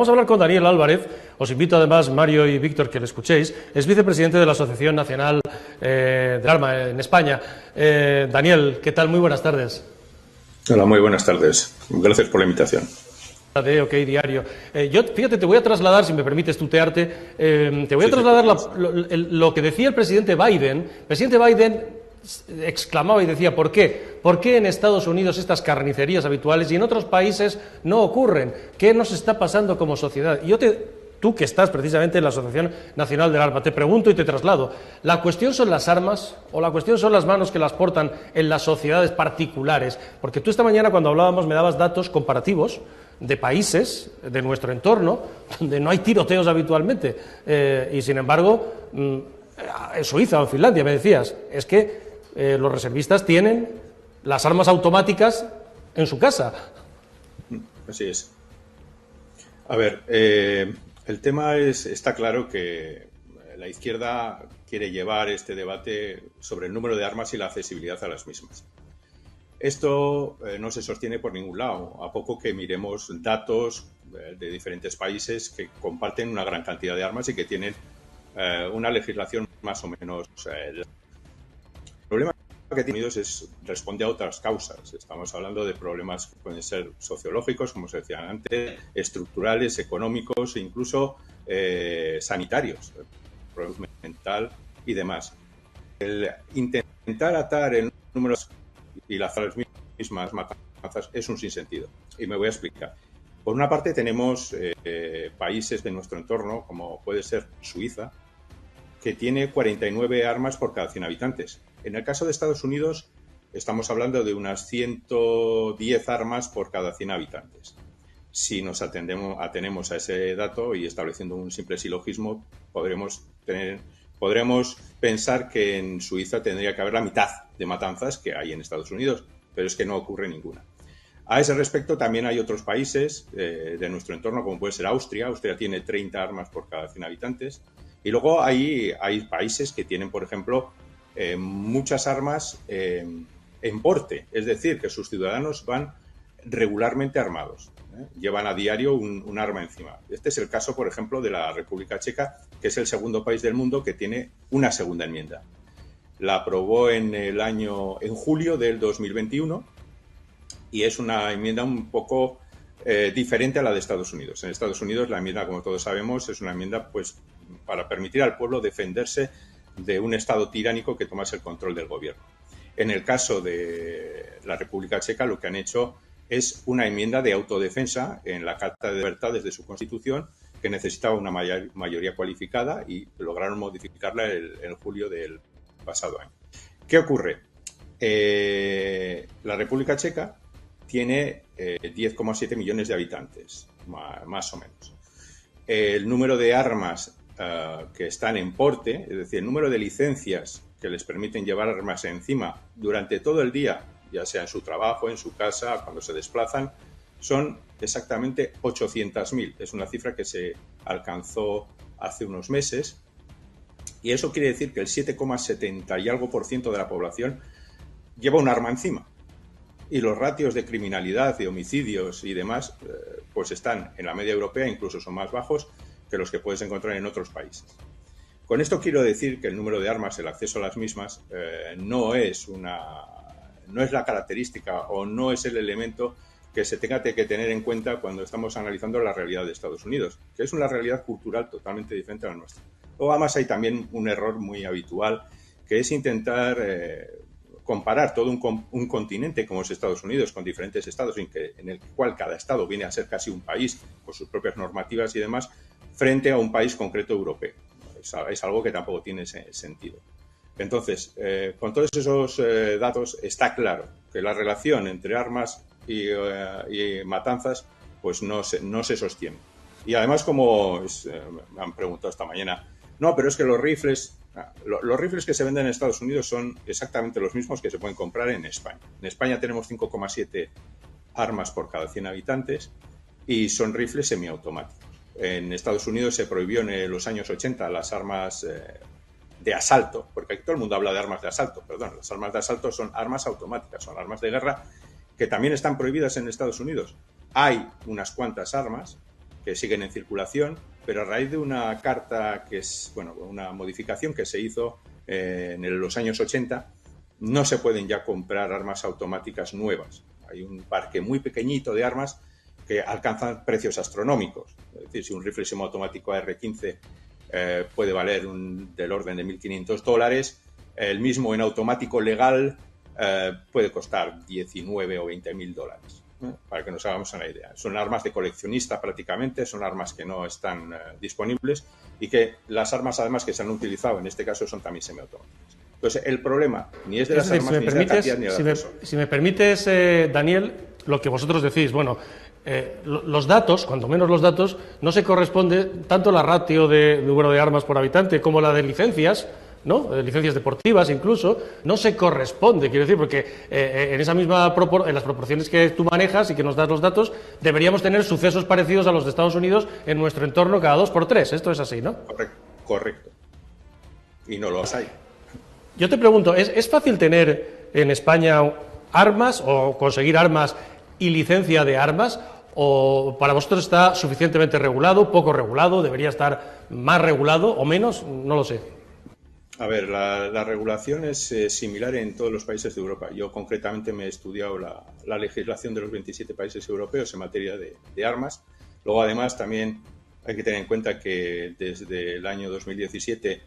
Vamos a hablar con Daniel Álvarez. Os invito además, Mario y Víctor, que le escuchéis. Es vicepresidente de la Asociación Nacional del Arma en España. Daniel, ¿qué tal? Muy buenas tardes. Hola, muy buenas tardes. Gracias por la invitación. De OK Diario. Yo, fíjate, te voy a trasladar, si me permites tutearte, te voy a trasladar lo que decía el presidente Biden. El presidente Biden exclamaba y decía, ¿por qué? ¿Por qué en Estados Unidos estas carnicerías habituales y en otros países no ocurren? ¿Qué nos está pasando como sociedad? Y tú que estás precisamente en la Asociación Nacional del Arma, te pregunto y te traslado, ¿la cuestión son las armas o la cuestión son las manos que las portan en las sociedades particulares? Porque tú esta mañana cuando hablábamos me dabas datos comparativos de países de nuestro entorno donde no hay tiroteos habitualmente y sin embargo en Suiza o en Finlandia me decías, es que los reservistas tienen las armas automáticas en su casa. Así es. A ver, el tema está claro que la izquierda quiere llevar este debate sobre el número de armas y la accesibilidad a las mismas. Esto no se sostiene por ningún lado, a poco que miremos datos de diferentes países que comparten una gran cantidad de armas y que tienen una legislación más o menos. El problema que tiene Unidos responde a otras causas. Estamos hablando de problemas que pueden ser sociológicos, como se decía antes, estructurales, económicos e incluso sanitarios, problemas mental y demás. El intentar atar el número y las mismas matanzas es un sinsentido. Y me voy a explicar. Por una parte tenemos países de nuestro entorno, como puede ser Suiza, que tiene 49 armas por cada 100 habitantes. En el caso de Estados Unidos estamos hablando de unas 110 armas por cada 100 habitantes. Si nos atenemos a ese dato y estableciendo un simple silogismo, podremos pensar que en Suiza tendría que haber la mitad de matanzas que hay en Estados Unidos, pero es que no ocurre ninguna. A ese respecto también hay otros países de nuestro entorno, como puede ser Austria. Austria tiene 30 armas por cada 100 habitantes. Y luego hay países que tienen, por ejemplo, muchas armas en porte, es decir, que sus ciudadanos van regularmente armados. Llevan a diario un arma encima. Este es el caso, por ejemplo, de la República Checa, que es el segundo país del mundo que tiene una segunda enmienda. La aprobó en julio del 2021 y es una enmienda un poco diferente a la de Estados Unidos. En Estados Unidos la enmienda, como todos sabemos, es una enmienda pues para permitir al pueblo defenderse de un Estado tiránico que tomase el control del gobierno. En el caso de la República Checa lo que han hecho es una enmienda de autodefensa en la Carta de Libertades de su Constitución que necesitaba una mayoría cualificada y lograron modificarla en julio del pasado año. ¿Qué ocurre? La República Checa tiene 10,7 millones de habitantes, más o menos. El número de armas que están en porte, es decir, el número de licencias que les permiten llevar armas encima durante todo el día, ya sea en su trabajo, en su casa, cuando se desplazan, son exactamente 800.000. Es una cifra que se alcanzó hace unos meses y eso quiere decir que el 7,70 y algo % de la población lleva un arma encima. Y los ratios de criminalidad, de homicidios y demás, pues están en la media europea, incluso son más bajos que los que puedes encontrar en otros países. Con esto quiero decir que el número de armas, el acceso a las mismas, no es la característica o no es el elemento que se tenga que tener en cuenta cuando estamos analizando la realidad de Estados Unidos, que es una realidad cultural totalmente diferente a la nuestra. O además hay también un error muy habitual, que es intentar comparar todo un continente como es Estados Unidos con diferentes estados en el cual cada estado viene a ser casi un país con sus propias normativas y demás, frente a un país concreto europeo. Es algo que tampoco tiene sentido. Entonces, con todos esos datos está claro que la relación entre armas y matanzas pues no se sostiene. Y además, como me han preguntado esta mañana, no, pero es que los rifles que se venden en Estados Unidos son exactamente los mismos que se pueden comprar en España. En España tenemos 5,7 armas por cada 100 habitantes y son rifles semiautomáticos. En Estados Unidos se prohibió en los años 80 las armas de asalto, porque aquí todo el mundo habla de armas de asalto, perdón, las armas de asalto son armas automáticas, son armas de guerra que también están prohibidas en Estados Unidos. Hay unas cuantas armas que siguen en circulación, pero a raíz de una carta que es, bueno, una modificación que se hizo en los años 80, no se pueden ya comprar armas automáticas nuevas. Hay un parque muy pequeñito de armas que alcanzan precios astronómicos. Es decir, si un rifle semiautomático AR-15 puede valer del orden de $1.500, el mismo en automático legal puede costar 19 o 20.000 dólares, para que nos hagamos una idea. Son armas de coleccionista prácticamente, son armas que no están disponibles y que las armas además que se han utilizado en este caso son también semiautomáticas. Entonces, el problema ni es de las armas, ni es de la cantidad, ni de la persona. Si me permites, Daniel, lo que vosotros decís, bueno, los datos, cuanto menos los datos, no se corresponde tanto la ratio de número de armas por habitante como la de licencias, ¿no? De licencias deportivas incluso, no se corresponde, quiero decir, porque en esa misma en las proporciones que tú manejas y que nos das los datos, deberíamos tener sucesos parecidos a los de Estados Unidos en nuestro entorno cada 2 por 3. Esto es así, ¿no? Correcto. Y no los hay. Yo te pregunto, ¿es fácil tener en España armas o conseguir armas y licencia de armas? ¿O para vosotros está suficientemente regulado, poco regulado, debería estar más regulado o menos? No lo sé. A ver, la regulación es similar en todos los países de Europa. Yo concretamente me he estudiado la legislación de los 27 países europeos en materia de armas. Luego, además, también hay que tener en cuenta que desde el año 2017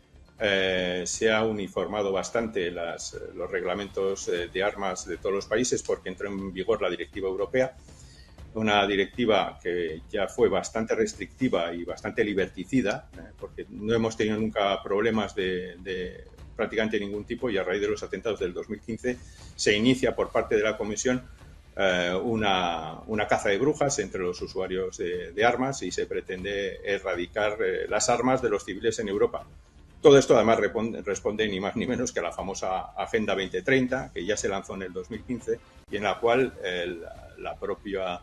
se ha uniformado bastante los reglamentos de armas de todos los países porque entró en vigor la directiva europea, una directiva que ya fue bastante restrictiva y bastante liberticida, porque no hemos tenido nunca problemas de prácticamente ningún tipo, y a raíz de los atentados del 2015 se inicia por parte de la Comisión una caza de brujas entre los usuarios de armas y se pretende erradicar las armas de los civiles en Europa. Todo esto además responde ni más ni menos que a la famosa Agenda 2030, que ya se lanzó en el 2015 y en la cual la propia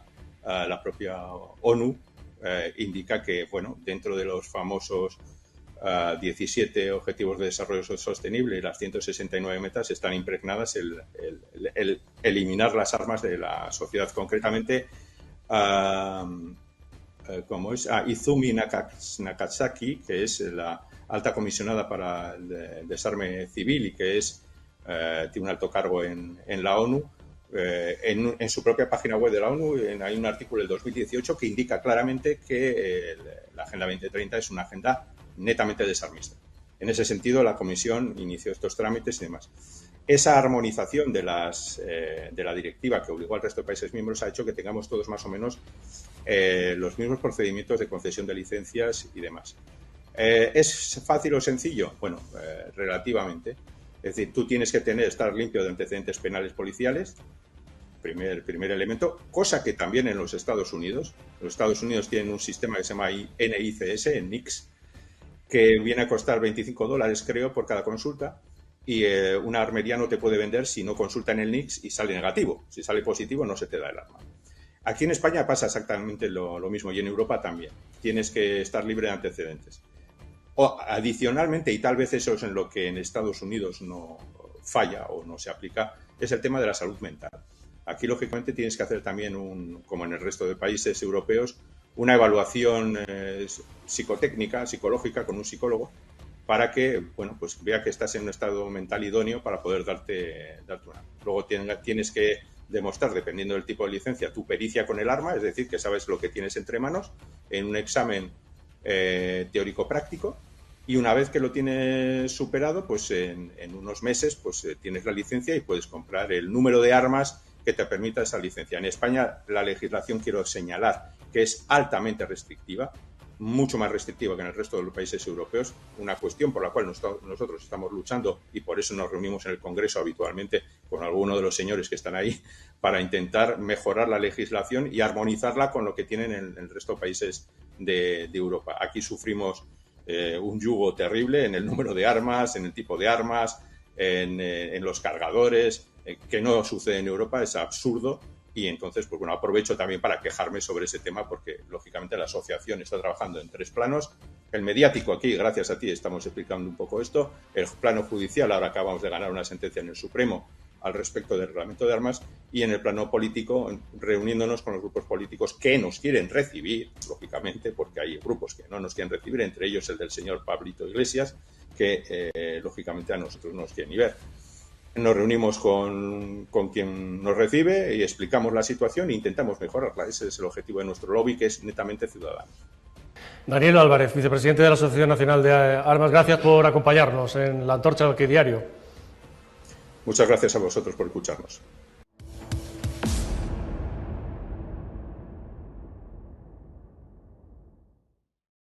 ONU indica que, bueno, dentro de los famosos 17 Objetivos de Desarrollo Sostenible y las 169 metas están impregnadas el eliminar las armas de la sociedad. Concretamente, Izumi Nakasaki, que es la alta comisionada para el desarme civil y que tiene un alto cargo en la ONU, en su propia página web de la ONU hay un artículo del 2018 que indica claramente que la Agenda 2030 es una agenda netamente desarmista. En ese sentido, la Comisión inició estos trámites y demás. Esa armonización de la directiva que obligó al resto de países miembros ha hecho que tengamos todos más o menos los mismos procedimientos de concesión de licencias y demás. ¿Es fácil o sencillo? Bueno, relativamente. Es decir, tú tienes que estar limpio de antecedentes penales policiales, primer elemento, cosa que también en los Estados Unidos. Los Estados Unidos tienen un sistema que se llama NICS, que viene a costar $25, creo, por cada consulta, y una armería no te puede vender si no consulta en el NICS y sale negativo. Si sale positivo, no se te da el arma. Aquí en España pasa exactamente lo mismo, y en Europa también. Tienes que estar libre de antecedentes. O, adicionalmente, y tal vez eso es en lo que en Estados Unidos no falla o no se aplica, es el tema de la salud mental. Aquí, lógicamente, tienes que hacer también, como en el resto de países europeos, una evaluación psicotécnica, psicológica, con un psicólogo, para que, bueno, pues vea que estás en un estado mental idóneo para poder darte una. Luego tienes que demostrar, dependiendo del tipo de licencia, tu pericia con el arma, es decir, que sabes lo que tienes entre manos, en un examen teórico-práctico, y una vez que lo tienes superado, pues en unos meses pues tienes la licencia y puedes comprar el número de armas que te permita esa licencia. En España la legislación, quiero señalar, que es altamente restrictiva, mucho más restrictiva que en el resto de los países europeos, una cuestión por la cual nosotros estamos luchando y por eso nos reunimos en el Congreso habitualmente con alguno de los señores que están ahí para intentar mejorar la legislación y armonizarla con lo que tienen en el resto de países de Europa. Aquí sufrimos un yugo terrible en el número de armas, en el tipo de armas, en los cargadores, que no sucede en Europa, es absurdo. Y entonces, pues bueno, aprovecho también para quejarme sobre ese tema porque, lógicamente, la asociación está trabajando en 3 planos. El mediático, aquí, gracias a ti, estamos explicando un poco esto. El plano judicial, ahora acabamos de ganar una sentencia en el Supremo al respecto del reglamento de armas. y en el plano político reuniéndonos con los grupos políticos que nos quieren recibir, lógicamente, porque hay grupos que no nos quieren recibir, entre ellos el del señor Pablito Iglesias, que lógicamente a nosotros no nos quieren ni ver. Nos reunimos con quien nos recibe y explicamos la situación e intentamos mejorarla. Ese es el objetivo de nuestro lobby, que es netamente ciudadano. Daniel Álvarez, vicepresidente de la Asociación Nacional de Armas, gracias por acompañarnos en La Antorcha del Diario. Muchas gracias a vosotros por escucharnos.